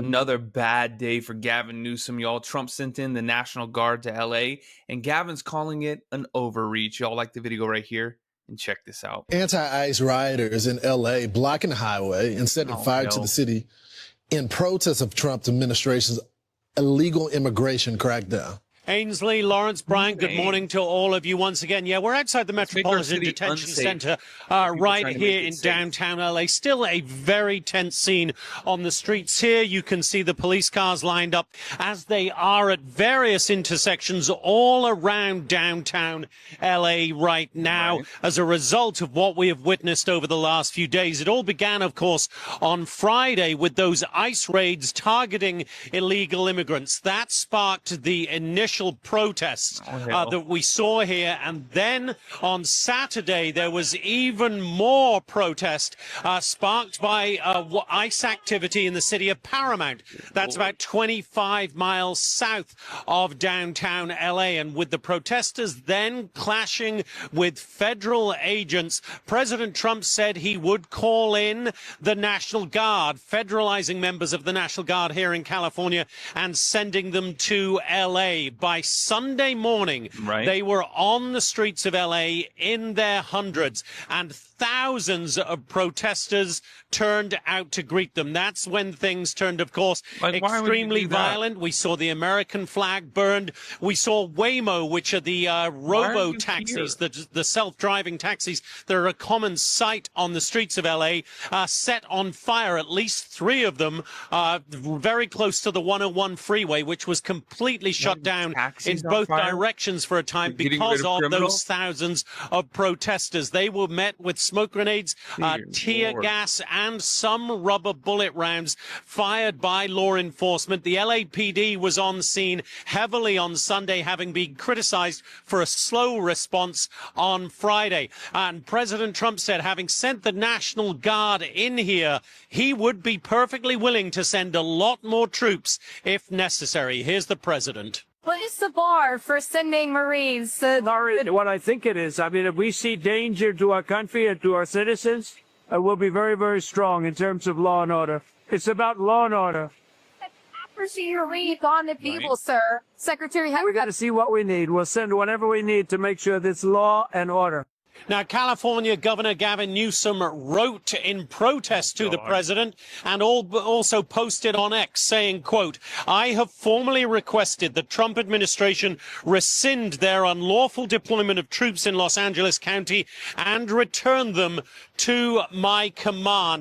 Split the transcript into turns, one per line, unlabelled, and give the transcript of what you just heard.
Another bad day for Gavin Newsom, y'all. Trump sent in the National Guard to LA, and Gavin's calling it an overreach. Y'all like the video right here? And check this out.
Anti-ICE rioters in LA blocking the highway and setting fire to the city in protest of Trump's administration's illegal immigration crackdown.
Ainsley, Lawrence, Brian, good morning to all of you once again. Yeah, we're outside the Metropolitan Detention Center right here in downtown LA. Still a very tense scene on the streets here. You can see the police cars lined up as they are at various intersections all around downtown LA right now as a result of what we have witnessed over the last few days. It all began, of course, on Friday with those ICE raids targeting illegal immigrants. That sparked the initial protests that we saw here, and then on Saturday there was even more protest sparked by ICE activity in the city of Paramount. That's about 25 miles south of downtown LA, and with the protesters then clashing with federal agents, President Trump said he would call in the National Guard, federalizing members of the National Guard here in California and sending them to LA. By Sunday morning, they were on the streets of LA in their hundreds, and thousands of protesters turned out to greet them. That's when things turned, of course, extremely violent. We saw the American flag burned. We saw Waymo, which are the robo-taxis, the self-driving taxis that are a common sight on the streets of LA, set on fire, at least 3 of them, very close to the 101 freeway, which was completely shut down in both directions for a time because of those thousands of protesters. They were met with smoke grenades, tear gas, and some rubber bullet rounds fired by law enforcement. The LAPD was on scene heavily on Sunday, having been criticized for a slow response on Friday. And President Trump said, having sent the National Guard in here, he would be perfectly willing to send a lot more troops if necessary. Here's the president.
What is the bar for sending Marines?
What I think it is, I mean, if we see danger to our country and to our citizens, we'll be very, very strong in terms of law and order. It's about law and order.
Your read on the people, sir. Secretary,
we got to see what we need. We'll send whatever we need to make sure there's law and order.
Now, California Governor Gavin Newsom wrote in protest to the president and also posted on X saying, quote, "I have formally requested the Trump administration rescind their unlawful deployment of troops in Los Angeles County and return them to my command."